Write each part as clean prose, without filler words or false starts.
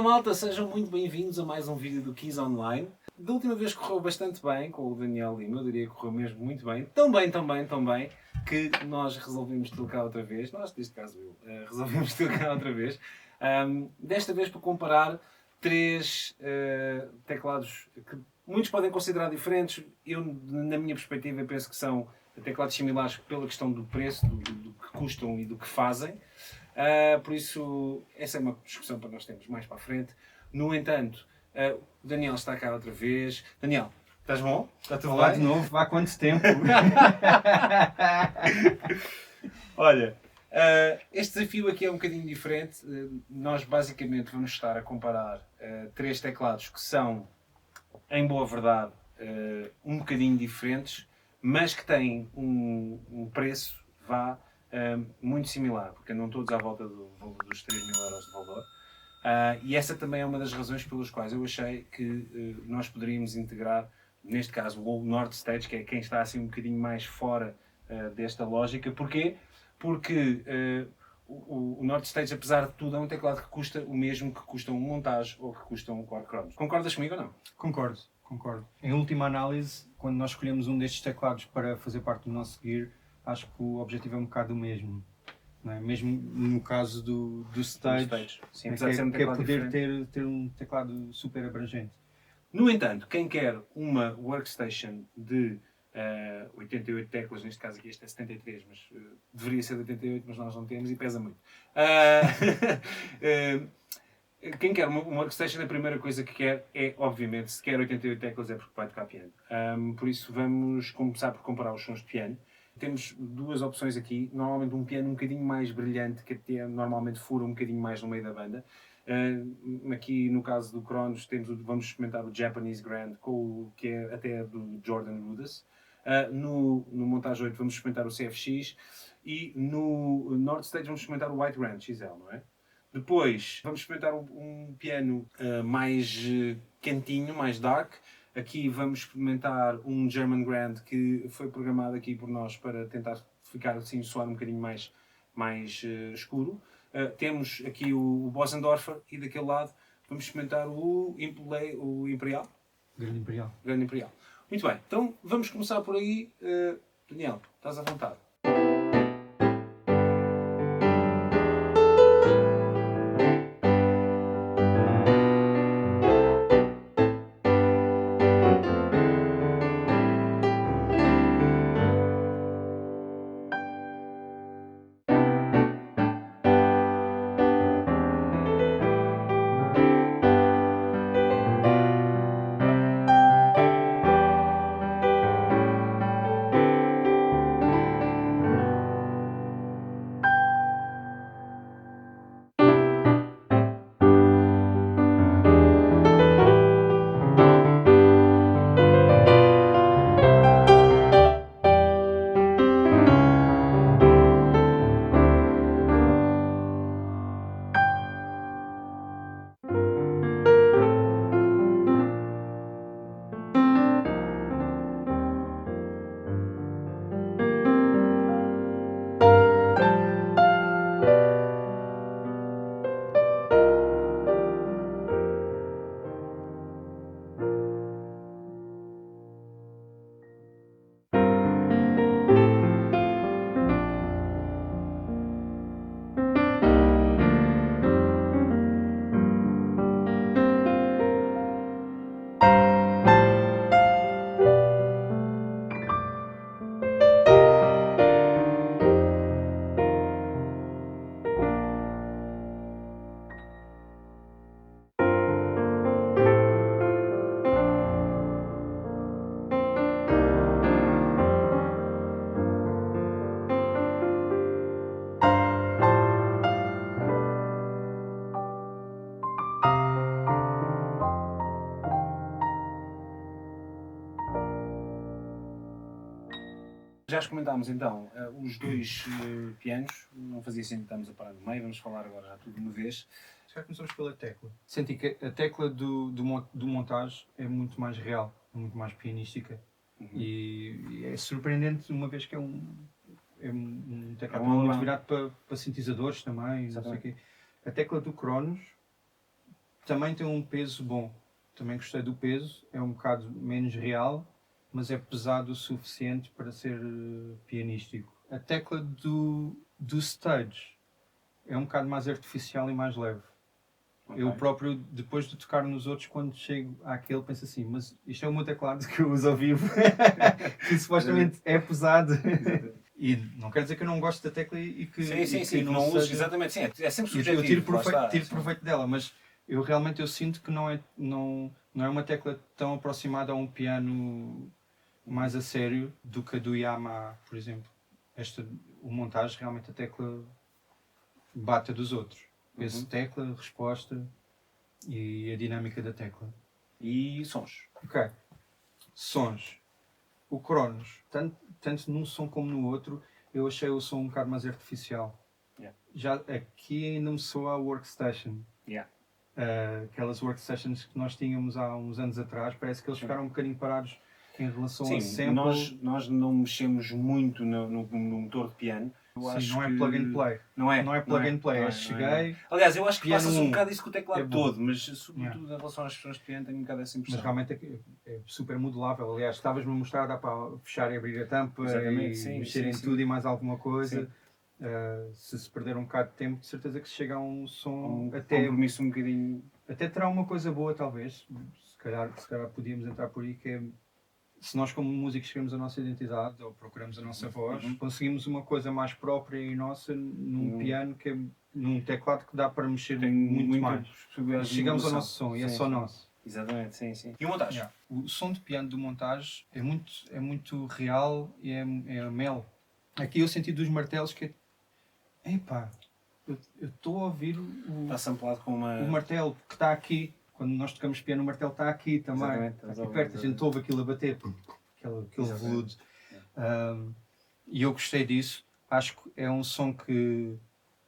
Olá malta, sejam muito bem-vindos a mais um vídeo do Keys Online. Da última vez correu bastante bem com o Daniel Lima, eu diria que correu mesmo muito bem. Tão bem, que nós resolvemos trocar outra vez. Nós, neste caso eu, resolvemos trocar outra vez. Desta vez para comparar três teclados que muitos podem considerar diferentes. Eu, na minha perspectiva, penso que são teclados similares pela questão do preço, do que custam e do que fazem. Por isso, essa é uma discussão para nós termos mais para a frente. No entanto, o Daniel está cá outra vez. Daniel, estás bom? Está tudo Olá bem? de novo, há quanto tempo? Olha, este desafio aqui é um bocadinho diferente. Nós basicamente vamos estar a comparar três teclados que são, em boa verdade, um bocadinho diferentes, mas que têm um preço, muito similar, porque andam todos à volta dos 3.000 euros de valor. E essa também é uma das razões pelas quais eu achei que nós poderíamos integrar, neste caso, o Nord Stage, que é quem está assim um bocadinho mais fora desta lógica. Porquê? Porque o Nord Stage, apesar de tudo, é um teclado que custa o mesmo que custa um Montage ou que custa um Core Chronos. Concordas comigo ou não? Concordo. Em última análise, quando nós escolhemos um destes teclados para fazer parte do nosso gear, acho que o objetivo é um bocado o mesmo. Não é? Mesmo no caso do Stage, Sim, que apesar de ser um teclado poder diferente. ter um teclado super abrangente. No entanto, quem quer uma workstation de 88 teclas, neste caso aqui este é 73, mas deveria ser de 88, mas nós não temos e pesa muito. Quem quer uma workstation, a primeira coisa que quer é, obviamente, se quer 88 teclas é porque vai tocar piano. Por isso vamos começar por comparar os sons de piano. Temos duas opções aqui, normalmente um piano um bocadinho mais brilhante, que até normalmente fura um bocadinho mais no meio da banda. Aqui no caso do Chronos vamos experimentar o Japanese Grand, que é até do Jordan Rudess. No Montage 8 vamos experimentar o CFX e no Nord Stage vamos experimentar o White Grand XL, não é? Depois vamos experimentar um piano mais quentinho, mais dark. Aqui vamos experimentar um German Grand que foi programado aqui por nós para tentar ficar assim, soar um bocadinho mais escuro. Temos aqui o Bosendorfer e daquele lado vamos experimentar o Imperial. Grande Imperial. Grande Imperial. Muito bem, então vamos começar por aí. Daniel, estás à vontade. Já experimentámos então os dois pianos, não fazia sentido estarmos a parar no meio, vamos falar agora já tudo de uma vez. Já começamos pela tecla. Senti que a tecla do Montage é muito mais real, muito mais pianística. E é surpreendente, uma vez que é um teclado muito virado para sintetizadores também. Não sei quê. A tecla do Chronos também tem um peso bom. Também gostei do peso, é um bocado menos real, mas é pesado o suficiente para ser pianístico. A tecla do stage é um bocado mais artificial e mais leve. Ok. Eu próprio, depois de tocar nos outros, quando chego àquele, penso assim, mas isto é o meu teclado que eu uso ao vivo, que supostamente é pesado. E não quer dizer que eu não gosto da tecla e que, que não uses, seja... exatamente, sim, é sempre Eu subjetivo. tiro lá está, tiro sim. proveito dela, mas eu realmente sinto que não é uma tecla tão aproximada a um piano mais a sério do que a do Yamaha, por exemplo. O montagem, realmente a tecla bate a dos outros. Peso de tecla, resposta e a dinâmica da tecla. E sons. Ok. Sons. O Cronos, tanto num som como no outro, eu achei o som um bocado mais artificial. Yeah. Já aqui ainda me soa a workstation. Yeah. Aquelas workstations que nós tínhamos há uns anos atrás, parece que eles ficaram um bocadinho parados em relação Sim, a sample. nós não mexemos muito no motor de piano. Eu Sim, acho não é que... plug and play. Não é, Não é plug and play, cheguei. Aliás, eu acho que piano passa-se um 1 bocado isso com o teclado é bom. todo, mas sobretudo em relação às pessoas de piano tenho um bocado essa impressão. Mas realmente é super modulável. Aliás, estavas-me a mostrar, dá para fechar e abrir a tampa Exatamente, e sim, mexer sim, em sim. tudo e mais alguma coisa. Sim. Se perder um bocado de tempo, de certeza que se chega a um som Um até compromisso um bocadinho... até terá uma coisa boa, talvez. Se calhar podíamos entrar por aí, que é, se nós como músicos criamos a nossa identidade ou procuramos a nossa voz, conseguimos uma coisa mais própria e nossa num piano, que é num teclado que dá para mexer Tem muito mais. possibilidades de Chegamos ao evolução. nosso som e é Sim, só sim. nosso. Exatamente, sim, sim. E o montagem? Yeah. O som de piano do montage é muito real e é mel. Aqui eu senti dos martelos que é... Epá, eu estou a ouvir Está samplado com uma... o martelo que está aqui. Quando nós tocamos piano, o martelo está aqui também. Exatamente, Está aqui perto, a gente ouve aquilo a bater. Aquele veludo. E eu gostei disso. Acho que é um som que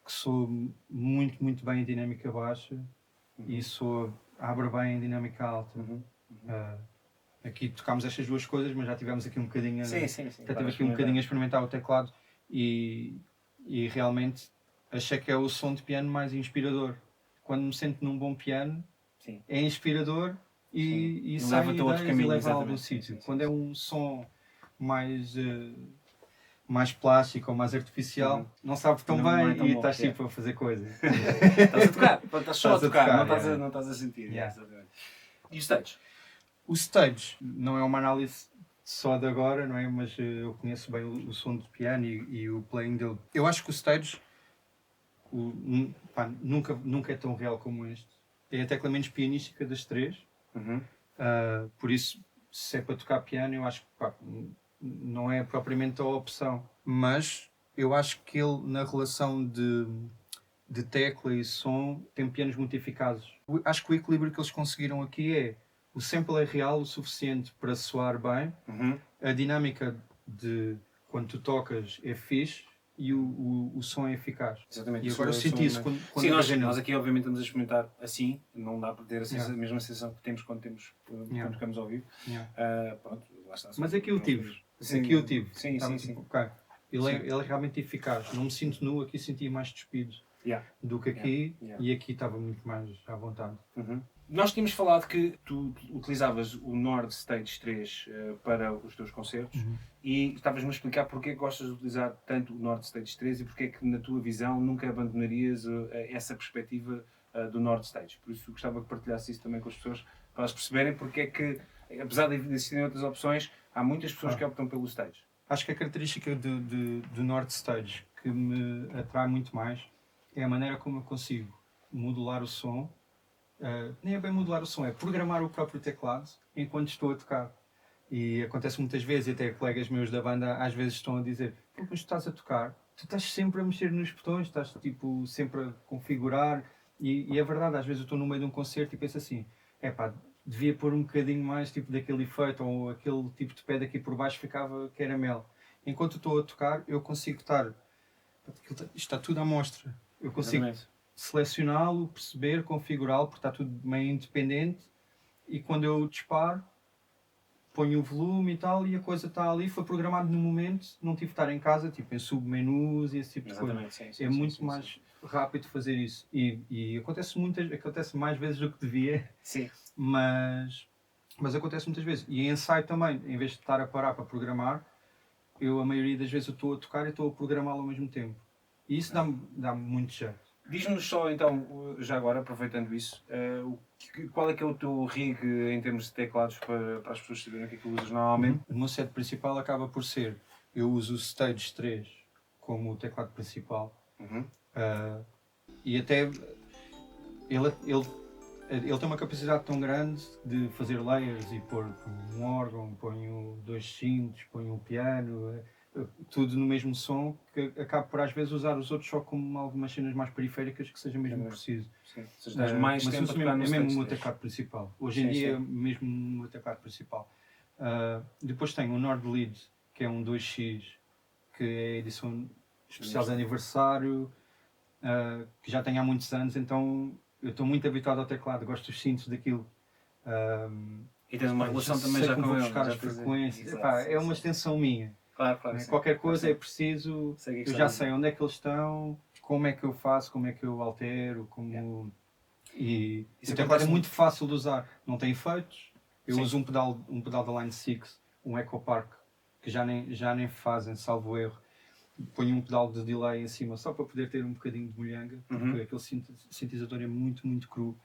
soa muito bem em dinâmica baixa e abre bem em dinâmica alta. Aqui tocámos estas duas coisas, mas já tivemos aqui um bocadinho sim, já tive aqui um bocadinho a experimentar o teclado e realmente achei que é o som de piano mais inspirador. Quando me sento num bom piano, é inspirador e sai leva-te a outro caminho, e leva a algum sítio. Quando é um som mais plástico ou mais artificial, não sabe tão bem é tão e bom, estás tipo a fazer coisas. Estás a tocar, estás só a tocar, tocar, não estás a sentir. Yeah. Exatamente. E o stage? O stage não é uma análise só de agora, não é? Mas eu conheço bem o som de piano e o playing dele. Eu acho que o stage nunca é tão real como este. É a tecla menos pianística das três. Por isso, se é para tocar piano, eu acho que não é propriamente a opção. Mas eu acho que ele, na relação de tecla e som, tem pianos muito eficazes. Acho que o equilíbrio que eles conseguiram aqui é: o sample é real o suficiente para soar bem, a dinâmica de quando tu tocas é fixe e o som é eficaz. Exatamente. E agora eu senti isso quando sim, nós aqui obviamente estamos a experimentar assim, não dá para ter a mesma sensação que temos quando tocamos ao vivo. Pronto, lá está. Mas aqui eu tive. Aqui eu tive. Sim. Okay. Ele é realmente eficaz. Não me sinto nu, aqui senti mais despido do que aqui e aqui estava muito mais à vontade. Nós tínhamos falado que tu utilizavas o Nord Stage 3 para os teus concertos e estavas-me a explicar porque é que gostas de utilizar tanto o Nord Stage 3 e porque é que, na tua visão, nunca abandonarias essa perspectiva do Nord Stage. Por isso, gostava que partilhasse isso também com as pessoas, para elas perceberem porque é que, apesar de existirem outras opções, há muitas pessoas que optam pelo Stage. Acho que a característica do Nord Stage que me atrai muito mais é a maneira como eu consigo modular o som. Nem é bem modular o som, é programar o próprio teclado enquanto estou a tocar. E acontece muitas vezes, e até colegas meus da banda às vezes estão a dizer: mas tu estás a tocar, tu estás sempre a mexer nos botões, estás tipo, sempre a configurar. E é verdade, às vezes eu estou no meio de um concerto e penso assim: devia pôr um bocadinho mais tipo daquele efeito, ou aquele tipo de pé daqui por baixo ficava caramelo. Enquanto estou a tocar, eu consigo estar. Isto está tudo à mostra. Eu consigo selecioná-lo, perceber, configurá-lo, porque está tudo meio independente, e quando eu disparo, ponho o volume e tal, e a coisa está ali, foi programado no momento, não tive de estar em casa, tipo em submenus e esse tipo de coisa. Exatamente, sim, É muito mais rápido fazer isso. E acontece mais vezes do que devia, Sim. mas acontece muitas vezes. E em ensaio também, em vez de estar a parar para programar, a maioria das vezes eu estou a tocar e estou a programá-lo ao mesmo tempo. E isso dá-me muito jeito. Diz-nos só então, já agora, aproveitando isso, qual é que é o teu rig em termos de teclados para as pessoas saberem o que é que usas normalmente? O meu set principal acaba por ser, eu uso o Stage 3 como o teclado principal. E até ele tem uma capacidade tão grande de fazer layers e pôr um órgão, ponho 2 cintos, ponho um piano, tudo no mesmo som, que acabo por às vezes usar os outros só como algumas cenas mais periféricas que seja mesmo preciso. Sim. Seja, mais mas tempo uso a tocar no é mesmo o Stage meu 3. teclado principal. Hoje em dia é mesmo o meu teclado principal. Depois tenho o Nord Lead, que é um 2X, que é a edição especial de aniversário, que já tenho há muitos anos, então eu estou muito habituado ao teclado, gosto dos cintos daquilo. E tens uma relação também já com vou ele. buscar as frequências. É uma extensão minha. Claro, Né? Qualquer coisa é preciso, eu já sei onde é que eles estão, como é que eu faço, como é que eu altero, como... E o teclado é muito fácil de usar, não tem efeitos. Eu uso um pedal da Line 6, um Echo Park, que já nem fazem, salvo erro. Ponho um pedal de delay em cima só para poder ter um bocadinho de molhanga, porque aquele sintetizador é muito, muito cru.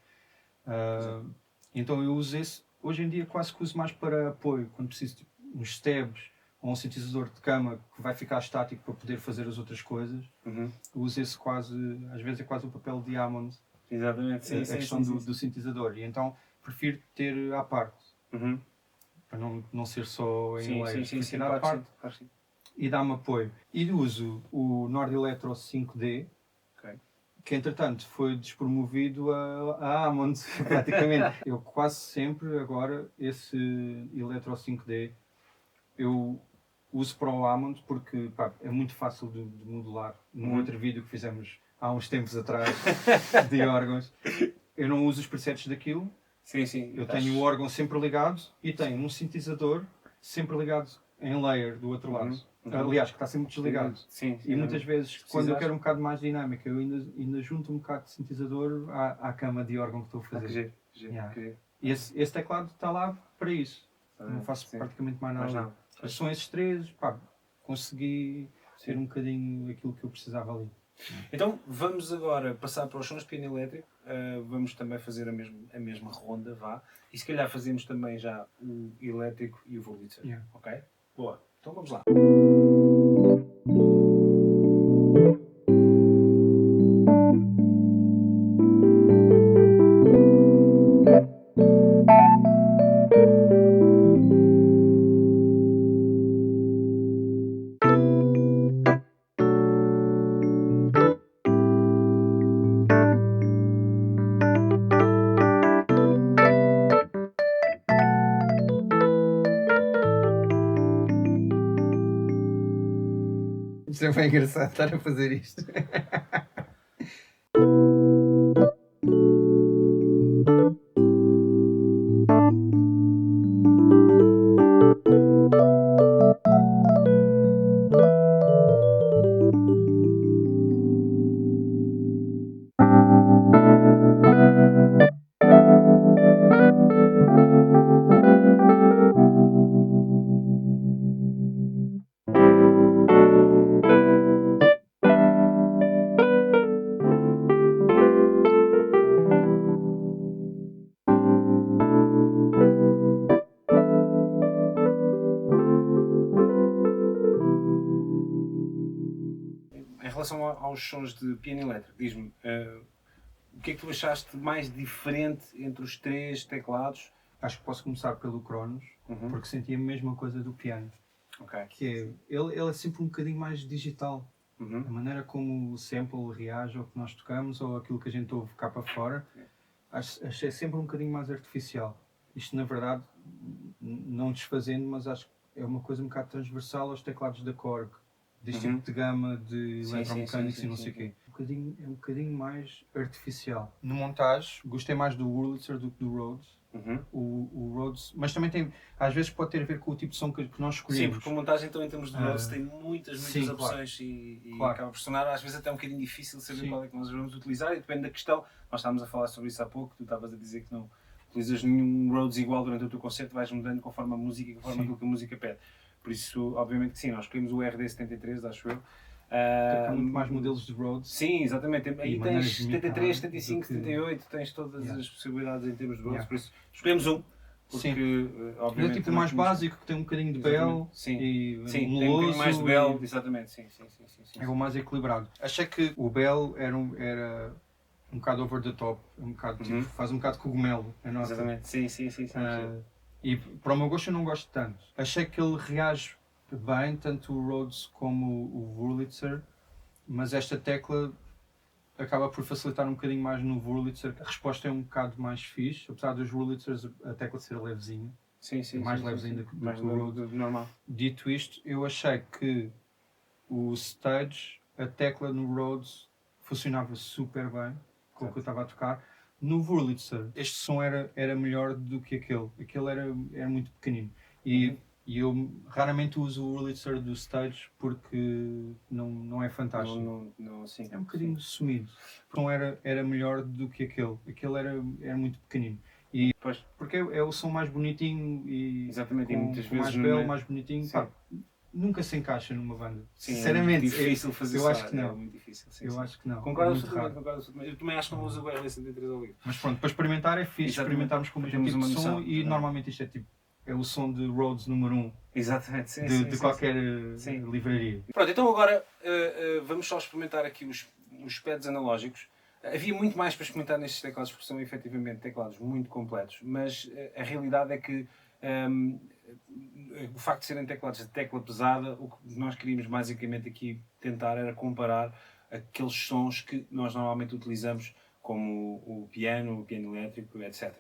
Então eu uso esse, hoje em dia quase que uso mais para apoio, quando preciso de uns stabs ou um sintetizador de cama que vai ficar estático para poder fazer as outras coisas. Eu uso esse quase, às vezes é quase o papel de Hammond. Exatamente, sim, a questão do sintetizador, e então prefiro ter à parte, para não ser só em layers, prefiro ter à parte e dá-me apoio. E uso o Nord Electro 5D, que entretanto foi despromovido a Hammond, praticamente. Eu quase sempre agora, esse Electro 5D, eu uso para o Hammond porque é muito fácil de modular. Num outro vídeo que fizemos há uns tempos atrás de órgãos, eu não uso os presets daquilo. Eu tenho o órgão sempre ligado e tenho um sintetizador sempre ligado em layer do outro lado. Aliás, que está sempre desligado. E muitas vezes, quando eu quero um bocado mais dinâmica, eu ainda junto um bocado de sintetizador à cama de órgão que estou a fazer. E esse teclado está lá para isso. Não faço praticamente mais nada. São esses três, consegui ser um bocadinho aquilo que eu precisava ali. Então vamos agora passar para os sons de piano elétrico. Vamos também fazer a mesma ronda, vá. E se calhar fazemos também já o elétrico e o Wurlitzer. Ok? Boa. Então vamos lá. Isto é bem engraçado estar a fazer isto. Em relação aos sons de piano elétrico, diz-me, o que é que tu achaste mais diferente entre os três teclados? Acho que posso começar pelo Cronos, porque senti a mesma coisa do piano. Que é, ele é sempre um bocadinho mais digital. A maneira como o sample reage ao que nós tocamos ou aquilo que a gente ouve cá para fora, achei sempre um bocadinho mais artificial. Isto, na verdade, não desfazendo, mas acho que é uma coisa um bocado transversal aos teclados da Korg, deste tipo de gama de eletromecânicos e não sei o quê. É um bocadinho mais artificial. No montagem, gostei mais do Wurlitzer do que do Rhodes. o Rhodes, mas também tem, às vezes pode ter a ver com o tipo de som que nós Sim, escolhemos. porque a montagem então em termos de Rhodes tem muitas sim, opções claro. e Claro. acaba por sonar às vezes até um bocadinho difícil saber Sim. qual é que nós vamos utilizar e depende da questão. Nós estávamos a falar sobre isso há pouco, tu estavas a dizer que não utilizas nenhum Rhodes igual durante o teu concerto, vais mudando conforme a música e conforme aquilo que a música pede. Por isso, obviamente que sim, nós escolhemos o RD73, acho eu. Há muito mais modelos de Rhodes. Sim, exatamente. Aí tens 73, 75, que... 78, tens todas as possibilidades em termos de Rhodes, por isso escolhemos um. Porque, obviamente, é tipo o mais básico, que tem um bocadinho de bell e sim, meloso, tem um bocadinho mais de bell, exatamente, sim. É o mais equilibrado. Achei que o bell era um bocado over the top, um bocado, tipo, faz um bocado de cogumelo. Exatamente, sim. E para o meu gosto eu não gosto tanto. Achei que ele reage bem, tanto o Rhodes como o Wurlitzer, mas esta tecla acaba por facilitar um bocadinho mais no Wurlitzer. A resposta é um bocado mais fixe, apesar dos Wurlitzers a tecla ser levezinha. Mais levezinha do que o Rhodes. Normal. Dito isto, eu achei que o stage, a tecla no Rhodes funcionava super bem com o que eu estava a tocar. No Wurlitzer, este som era melhor do que aquele. Aquele era muito pequenino. E eu raramente uso o Wurlitzer do stage porque não é fantástico. Sim, é um bocadinho sumido. O som era melhor do que aquele. Aquele era muito pequenino. E porque é o som mais bonitinho e exatamente, e muitas vezes mais belo, mais bonitinho. Pá, nunca se encaixa numa banda. Sim, sinceramente, é difícil fazer eu acho que não. É muito difícil. Eu acho que não. Concordo absolutamente. Eu também acho que não uso o RD73 ao vivo. Mas pronto, para experimentar é fixe, experimentarmos com o mesmo tipo de som e normalmente isto é o som de Rhodes número 1 de qualquer livraria. Pronto, então agora vamos só experimentar aqui os pads analógicos. Havia muito mais para experimentar nestes teclados, porque são efetivamente teclados muito completos, mas a realidade é que o facto de serem teclados de tecla pesada, o que nós queríamos basicamente aqui tentar era comparar aqueles sons que nós normalmente utilizamos, como o piano elétrico, etc.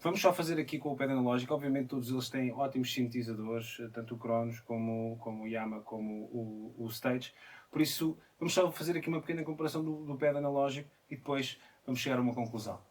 Vamos só fazer aqui com o pad analógico. Obviamente todos eles têm ótimos sintetizadores, tanto o Kronos como o Yamaha, como o Stage. Por isso, vamos só fazer aqui uma pequena comparação do pad analógico e depois vamos chegar a uma conclusão.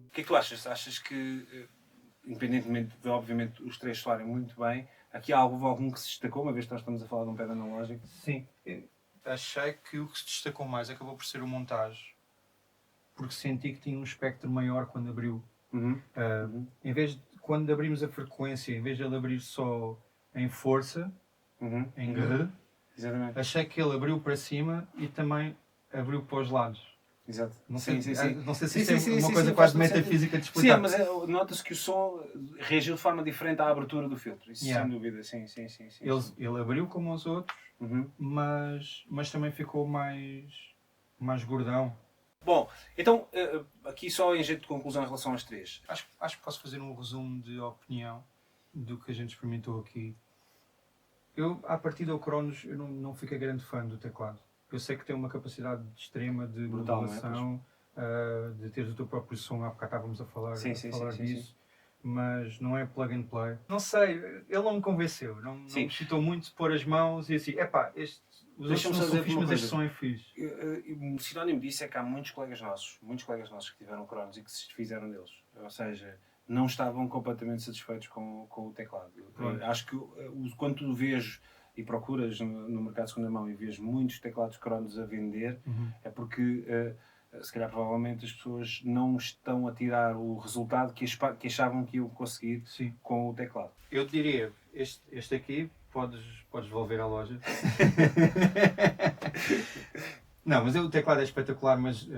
O que é que tu achas? Achas que, independentemente de, obviamente, os três soarem muito bem, aqui há algum que se destacou, uma vez que nós estamos a falar de um pad analógico? Sim, achei que o que se destacou mais acabou por ser o montagem, porque senti que tinha um espectro maior quando abriu. Em vez de, quando abrimos a frequência, em vez de ele abrir só em força, em Gr, achei que ele abriu para cima e também abriu para os lados. Exato. Não sei se isto é uma coisa quase metafísica de explicar. Sim, mas nota-se que o som reagiu de forma diferente à abertura do filtro. Isso sem dúvida, sim. Ele abriu como os outros, mas também ficou mais gordão. Bom, então, aqui só em jeito de conclusão em relação aos três. Acho que posso fazer um resumo de opinião do que a gente experimentou aqui. Eu, à partida do Kronos, eu não fiquei grande fã do teclado. Eu sei que tem uma capacidade extrema de modulação, de teres o teu próprio som, há bocado estávamos a falar disso, mas não é plug and play. Não sei, ele não me convenceu. Não me excitou muito pôr as mãos e assim, os outros não são fixe, mas este som é fixe. Um sinónimo disso é que há muitos colegas nossos que tiveram Cronos e que se desfizeram deles. Ou seja, não estavam completamente satisfeitos com o teclado. Acho que quando tu vês e procuras no mercado de segunda mão e vês muitos teclados Cronos a vender, é porque se calhar provavelmente as pessoas não estão a tirar o resultado que achavam que iam conseguir com o teclado. Eu diria, este aqui podes devolver à loja. Não, mas o teclado é espetacular, mas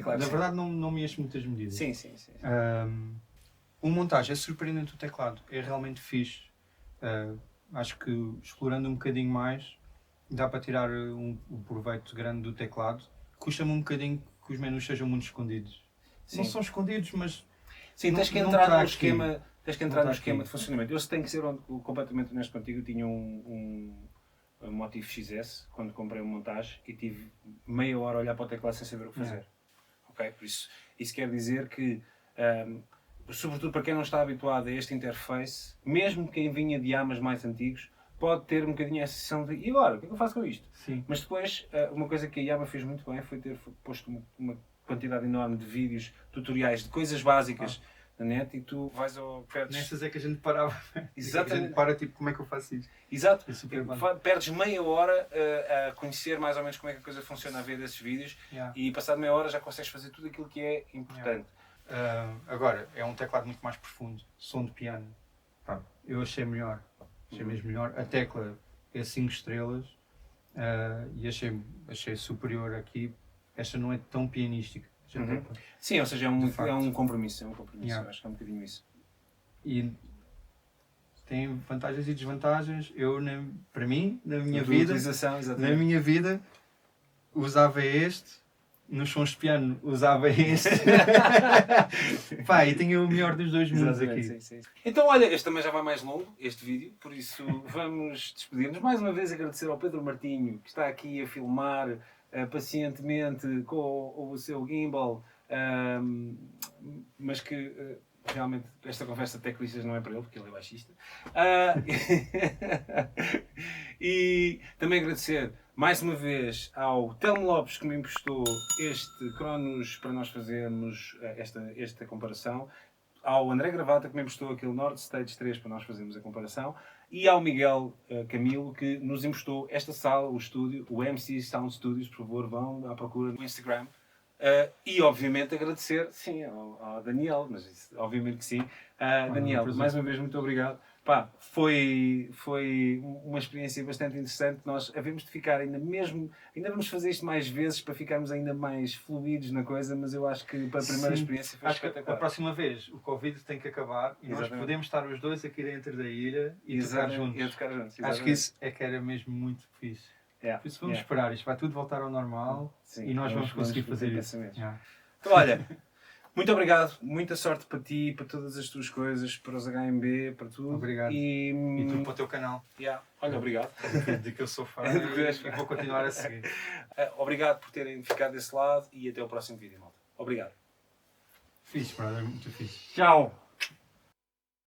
claro, na verdade não me enche muitas medidas. Sim. O montagem é surpreendente, o teclado é realmente fixe. Acho que explorando um bocadinho mais dá para tirar um proveito grande do teclado. Custa-me um bocadinho que os menus sejam muito escondidos. Não são escondidos, mas tens que entrar no esquema. Tens que entrar no esquema de funcionamento. Eu, se tenho que ser completamente honesto contigo, eu tinha um Motif XS quando comprei uma montagem e tive meia hora a olhar para o teclado sem saber o que fazer. Ok? Por isso quer dizer que, sobretudo para quem não está habituado a este interface, mesmo quem vinha de Yamas mais antigos, pode ter um bocadinho essa sensação de e agora? O que é que eu faço com isto? Sim. Mas depois, uma coisa que a Yamaha fez muito bem foi ter posto uma quantidade enorme de vídeos, tutoriais de coisas básicas na net e tu vais ao perdes. Nessas é que a gente parava. Exatamente. A gente para tipo, como é que eu faço isto? Exato. Perdes meia hora a conhecer mais ou menos como é que a coisa funciona a ver desses vídeos e passado meia hora já consegues fazer tudo aquilo que é importante. Agora, é um teclado muito mais profundo. Som de piano. Eu achei melhor. Achei mesmo melhor. A tecla é 5 estrelas e achei superior aqui. Esta não é tão pianística. Sim, ou seja, é um compromisso. Eu acho que é um bocadinho isso. E tem vantagens e desvantagens. Eu, para mim, na minha vida, usava este. Nos sons de piano usava este. E tinha o melhor dos dois mundos aqui. Sim. Então, olha, este também já vai mais longo, este vídeo, por isso vamos despedir-nos. Mais uma vez agradecer ao Pedro Martinho, que está aqui a filmar pacientemente com o seu gimbal, mas que realmente esta conversa de teclistas não é para ele, porque ele é baixista. E também agradecer mais uma vez ao Telmo Lopes, que me emprestou este Cronos para nós fazermos esta comparação, ao André Gravata, que me emprestou aquele Nord Stage 3 para nós fazermos a comparação, e ao Miguel Camilo, que nos emprestou esta sala, o estúdio, o MC Sound Studios. Por favor, vão à procura no Instagram. E obviamente agradecer, sim, ao Daniel, mas isso, obviamente que sim. Daniel, mais uma vez, muito obrigado. Foi uma experiência bastante interessante. Nós havemos de ficar ainda vamos fazer isto mais vezes para ficarmos ainda mais fluidos na coisa, mas eu acho que para a primeira experiência foi espetacular. A próxima vez o Covid tem que acabar e nós podemos estar os dois aqui dentro da ilha e tocar juntos. Acho que isso é que era mesmo muito fixe. Por isso vamos esperar, isto vai tudo voltar ao normal e nós vamos conseguir fazer isso. Então, olha, muito obrigado, muita sorte para ti, para todas as tuas coisas, para os HMB, para tudo. Obrigado. E tu para o teu canal. Olha, obrigado. De que eu sou fã e vou continuar a seguir. Obrigado por terem ficado desse lado e até o próximo vídeo, malta. Obrigado. Fixe, brother, muito fixe. Tchau.